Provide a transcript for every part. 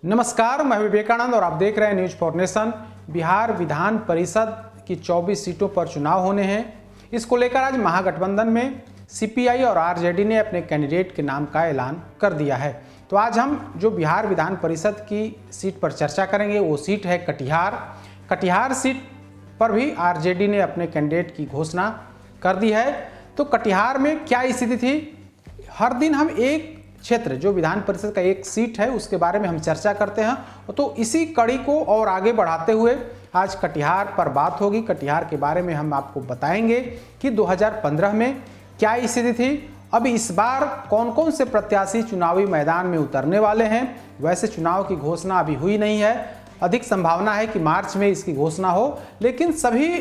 नमस्कार, मैं विवेकानंद और आप देख रहे हैं news for nation. Bihar Vidhan Parishad की 24 सीटों पर चुनाव होने हैं। इसको लेकर आज महागठबंधन में सीपीआई और आरजेडी ने अपने कैंडिडेट के नाम का ऐलान कर दिया है। तो आज हम जो बिहार विधान परिषद की सीट पर चर्चा करेंगे वो सीट है कटिहार। कटिहार सीट पर भी आरजेडी ने अपने कैंडिडेट की घोषणा कर दी है। तो कटिहार में क्या स्थिति थी, हर दिन हम एक क्षेत्र जो विधान परिषद का एक सीट है उसके बारे में हम चर्चा करते हैं। तो इसी कड़ी को और आगे बढ़ाते हुए आज कटिहार पर बात होगी। कटिहार के बारे में हम आपको बताएंगे कि 2015 में क्या स्थिति थी, अब इस बार कौन कौन से प्रत्याशी चुनावी मैदान में उतरने वाले हैं। वैसे चुनाव की घोषणा अभी हुई नहीं है, अधिक संभावना है कि मार्च में इसकी घोषणा हो, लेकिन सभी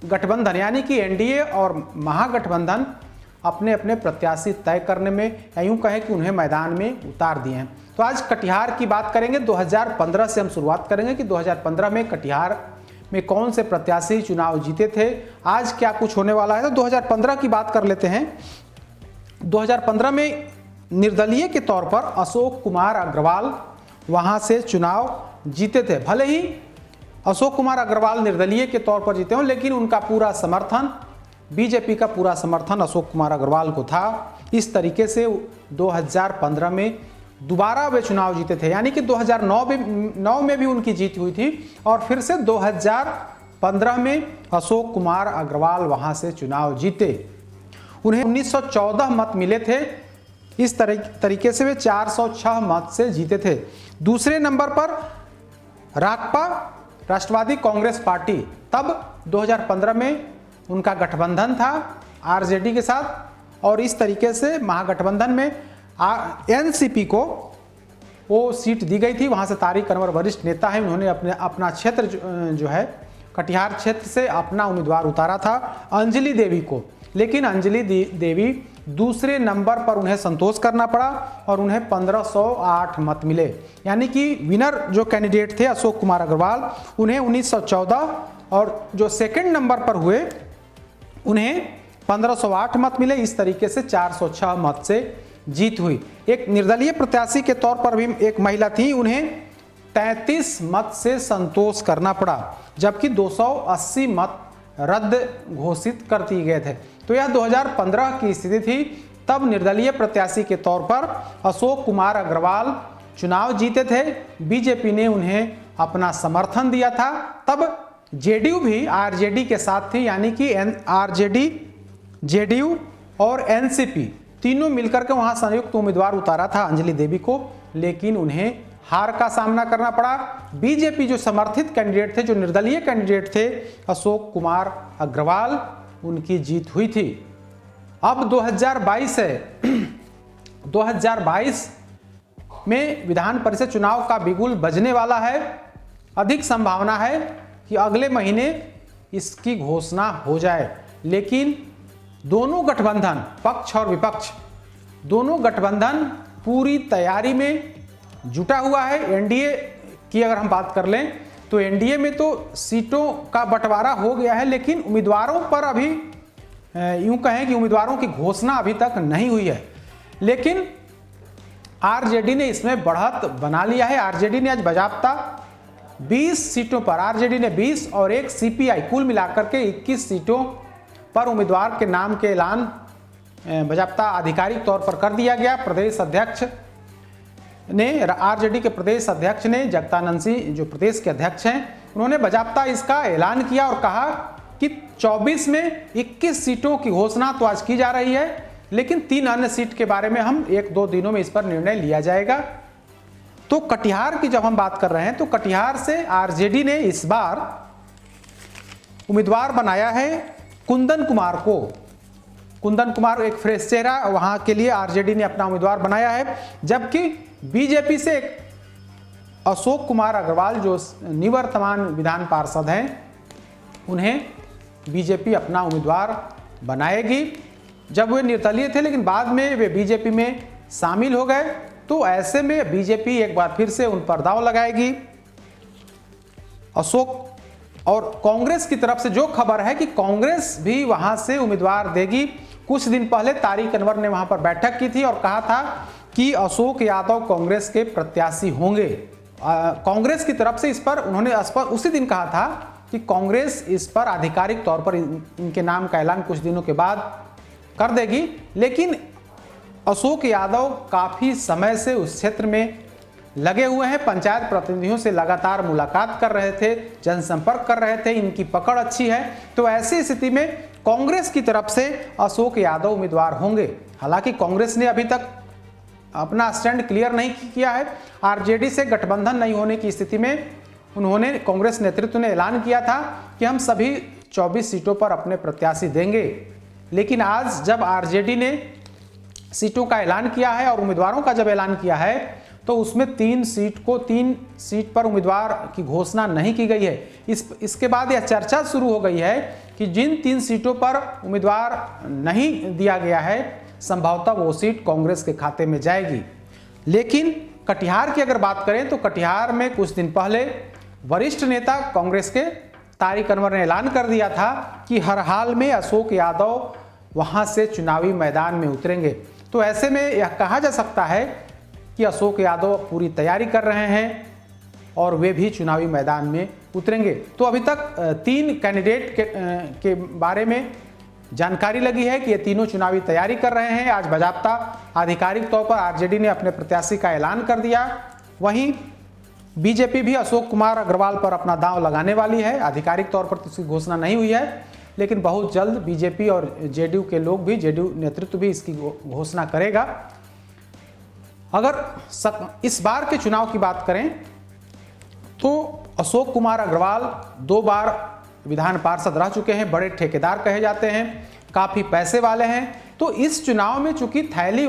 गठबंधन यानी कि एनडीए और महागठबंधन अपने अपने प्रत्याशी तय करने में या यूँ कहें कि उन्हें मैदान में उतार दिए हैं। तो आज कटिहार की बात करेंगे। 2015 से हम शुरुआत करेंगे कि 2015 में कटिहार में कौन से प्रत्याशी चुनाव जीते थे, आज क्या कुछ होने वाला है। तो 2015 की बात कर लेते हैं। 2015 में निर्दलीय के तौर पर अशोक कुमार अग्रवाल वहाँ से चुनाव जीते थे। भले ही अशोक कुमार अग्रवाल निर्दलीय के तौर पर जीते हों, लेकिन उनका पूरा समर्थन, बीजेपी का पूरा समर्थन अशोक कुमार अग्रवाल को था। इस तरीके से 2015 में दोबारा वे चुनाव जीते थे, यानी कि 2009 में भी उनकी जीत हुई थी और फिर से 2015 में अशोक कुमार अग्रवाल वहां से चुनाव जीते। उन्हें 1914 मत मिले थे। इस तरीके से वे 406 मत से जीते थे। दूसरे नंबर पर राकपा राष्ट्रवादी कांग्रेस पार्टी, तब 2015 में उनका गठबंधन था आरजेडी के साथ और इस तरीके से महागठबंधन में एनसीपी को वो सीट दी गई थी। वहाँ से तारिक अनवर वरिष्ठ नेता है, उन्होंने अपना क्षेत्र जो है कटिहार क्षेत्र से अपना उम्मीदवार उतारा था अंजलि देवी को, लेकिन अंजलि देवी दूसरे नंबर पर उन्हें संतोष करना पड़ा और उन्हें 1508 मत मिले। यानी कि विनर जो कैंडिडेट थे अशोक कुमार अग्रवाल, उन्हें 1914 और जो सेकंड नंबर पर हुए उन्हें 1508 मत मिले। इस तरीके से 406 मत से जीत हुई। एक निर्दलीय प्रत्याशी के तौर पर भी एक महिला थी, उन्हें 33 मत से संतोष करना पड़ा, जबकि 280 मत रद्द घोषित कर दिए गए थे। तो यह 2015 की स्थिति थी। तब निर्दलीय प्रत्याशी के तौर पर अशोक कुमार अग्रवाल चुनाव जीते थे, बीजेपी ने उन्हें अपना समर्थन दिया था। तब जेडीयू भी आरजेडी के साथ थी, यानी कि आरजेडी, जेडीयू और एनसीपी तीनों मिलकर के वहां संयुक्त उम्मीदवार उतारा था अंजलि देवी को, लेकिन उन्हें हार का सामना करना पड़ा। बीजेपी जो समर्थित कैंडिडेट थे, जो निर्दलीय कैंडिडेट थे अशोक कुमार अग्रवाल, उनकी जीत हुई थी। अब 2022 है। 2022 में विधान परिषद चुनाव का बिगुल बजने वाला है। अधिक संभावना है कि अगले महीने इसकी घोषणा हो जाए, लेकिन दोनों गठबंधन, पक्ष और विपक्ष, दोनों गठबंधन पूरी तैयारी में जुटा हुआ है। एनडीए की अगर हम बात कर लें तो एनडीए में तो सीटों का बंटवारा हो गया है, लेकिन उम्मीदवारों पर अभी यूं कहें कि उम्मीदवारों की घोषणा अभी तक नहीं हुई है। लेकिन आरजेडी ने इसमें बढ़त बना लिया है। आरजेडी ने आज बाजाप्ता 20 सीटों पर, आरजेडी ने 20 और एक सीपीआई, कुल मिलाकर के 21 सीटों पर उम्मीदवार के नाम के ऐलान बाजाप्ता आधिकारिक तौर पर कर दिया गया। प्रदेश अध्यक्ष ने, आरजेडी के प्रदेश अध्यक्ष ने, जगदानंद सिंह जो प्रदेश के अध्यक्ष हैं, उन्होंने बाजाप्ता इसका ऐलान किया और कहा कि 24 में 21 सीटों की घोषणा तो आज की जा रही है, लेकिन 3 अन्य सीट के बारे में हम 1-2 दिनों में इस पर निर्णय लिया जाएगा। तो कटिहार की जब हम बात कर रहे हैं तो कटिहार से आरजेडी ने इस बार उम्मीदवार बनाया है कुंदन कुमार को। कुंदन कुमार एक फ्रेश चेहरा, वहां के लिए आरजेडी ने अपना उम्मीदवार बनाया है, जबकि बीजेपी से अशोक कुमार अग्रवाल जो निवर्तमान विधान पार्षद हैं, उन्हें बीजेपी अपना उम्मीदवार बनाएगी। जब वे निर्दलीय थे लेकिन बाद में वे बीजेपी में शामिल हो गए, तो ऐसे में बीजेपी एक बार फिर से उन पर दांव लगाएगी। अशोक और कांग्रेस की तरफ से जो खबर है कि कांग्रेस भी वहां से उम्मीदवार देगी। कुछ दिन पहले तारिक अनवर ने वहां पर बैठक की थी और कहा था कि अशोक यादव कांग्रेस के प्रत्याशी होंगे। कांग्रेस की तरफ से इस पर उन्होंने उसी दिन कहा था कि कांग्रेस इस पर आधिकारिक तौर पर इनके नाम का ऐलान कुछ दिनों के बाद कर देगी, लेकिन अशोक यादव काफ़ी समय से उस क्षेत्र में लगे हुए हैं, पंचायत प्रतिनिधियों से लगातार मुलाकात कर रहे थे, जनसंपर्क कर रहे थे, इनकी पकड़ अच्छी है। तो ऐसी स्थिति में कांग्रेस की तरफ से अशोक यादव उम्मीदवार होंगे। हालांकि कांग्रेस ने अभी तक अपना स्टैंड क्लियर नहीं किया है। आरजेडी से गठबंधन नहीं होने की स्थिति में उन्होंने, कांग्रेस नेतृत्व ने ऐलान किया था कि हम सभी 24 सीटों पर अपने प्रत्याशी देंगे, लेकिन आज जब आरजेडी ने सीटों का ऐलान किया है और उम्मीदवारों का जब ऐलान किया है तो उसमें 3 सीट पर उम्मीदवार की घोषणा नहीं की गई है। इसके बाद यह चर्चा शुरू हो गई है कि जिन 3 सीटों पर उम्मीदवार नहीं दिया गया है, संभवतः वो सीट कांग्रेस के खाते में जाएगी। लेकिन कटिहार की अगर बात करें तो कटिहार में कुछ दिन पहले वरिष्ठ नेता कांग्रेस के तारिक अनवर ने ऐलान कर दिया था कि हर हाल में अशोक यादव वहां से चुनावी मैदान में उतरेंगे। तो ऐसे में यह कहा जा सकता है कि अशोक यादव पूरी तैयारी कर रहे हैं और वे भी चुनावी मैदान में उतरेंगे। तो अभी तक 3 कैंडिडेट के बारे में जानकारी लगी है कि ये तीनों चुनावी तैयारी कर रहे हैं। आज बाकायदा आधिकारिक तौर पर आरजेडी ने अपने प्रत्याशी का ऐलान कर दिया। वहीं बीजेपी भी अशोक कुमार अग्रवाल पर अपना दांव लगाने वाली है। आधिकारिक तौर पर तो इसकी घोषणा नहीं हुई है, लेकिन बहुत जल्द बीजेपी और जेडीयू के लोग भी, जेडीयू नेतृत्व भी इसकी घोषणा करेगा। अगर इस बार के चुनाव की बात करें तो अशोक कुमार अग्रवाल 2 बार विधान पार्षद रह चुके हैं, बड़े ठेकेदार कहे जाते हैं, काफ़ी पैसे वाले हैं। तो इस चुनाव में चूंकि थैली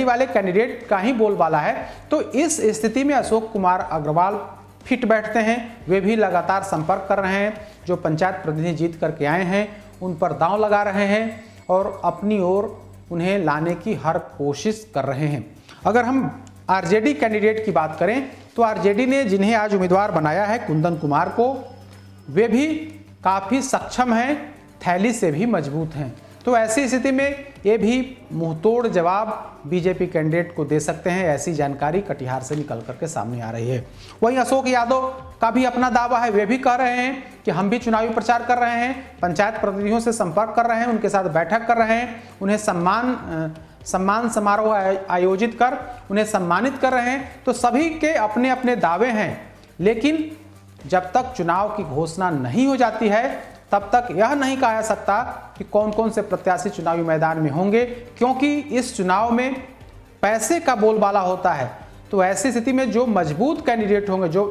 वाले कैंडिडेट का ही बोलबाला है, तो इस स्थिति में अशोक कुमार अग्रवाल फिट बैठते हैं। वे भी लगातार संपर्क कर रहे हैं, जो पंचायत प्रतिनिधि जीत करके आए हैं उन पर दांव लगा रहे हैं और अपनी ओर उन्हें लाने की हर कोशिश कर रहे हैं। अगर हम आरजेडी कैंडिडेट की बात करें तो आरजेडी ने जिन्हें आज उम्मीदवार बनाया है कुंदन कुमार को, वे भी काफ़ी सक्षम हैं, थैली से भी मजबूत हैं। तो ऐसी स्थिति में ये भी मुंहतोड़ जवाब बीजेपी कैंडिडेट को दे सकते हैं, ऐसी जानकारी कटिहार से निकल करके सामने आ रही है। वहीं अशोक यादव का भी अपना दावा है, वे भी कह रहे हैं कि हम भी चुनावी प्रचार कर रहे हैं, पंचायत प्रतिनिधियों से संपर्क कर रहे हैं, उनके साथ बैठक कर रहे हैं, उन्हें सम्मान समारोह आयोजित कर उन्हें सम्मानित कर रहे हैं। तो सभी के अपने अपने दावे हैं, लेकिन जब तक चुनाव की घोषणा नहीं हो जाती है तब तक यह नहीं कहा जा सकता कि कौन कौन से प्रत्याशी चुनावी मैदान में होंगे, क्योंकि इस चुनाव में पैसे का बोलबाला होता है। तो ऐसी स्थिति में जो मजबूत कैंडिडेट होंगे, जो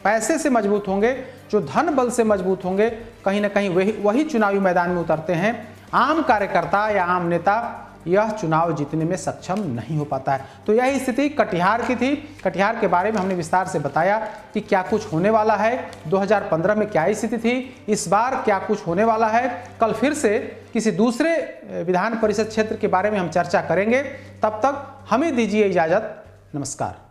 पैसे से मजबूत होंगे, जो धन बल से मजबूत होंगे, कहीं ना कहीं वही चुनावी मैदान में उतरते हैं। आम कार्यकर्ता या आम नेता यह चुनाव जीतने में सक्षम नहीं हो पाता है। तो यही स्थिति कटिहार की थी। कटिहार के बारे में हमने विस्तार से बताया कि क्या कुछ होने वाला है, 2015 में क्या स्थिति थी, इस बार क्या कुछ होने वाला है। कल फिर से किसी दूसरे विधान परिषद क्षेत्र के बारे में हम चर्चा करेंगे। तब तक हमें दीजिए इजाज़त। नमस्कार।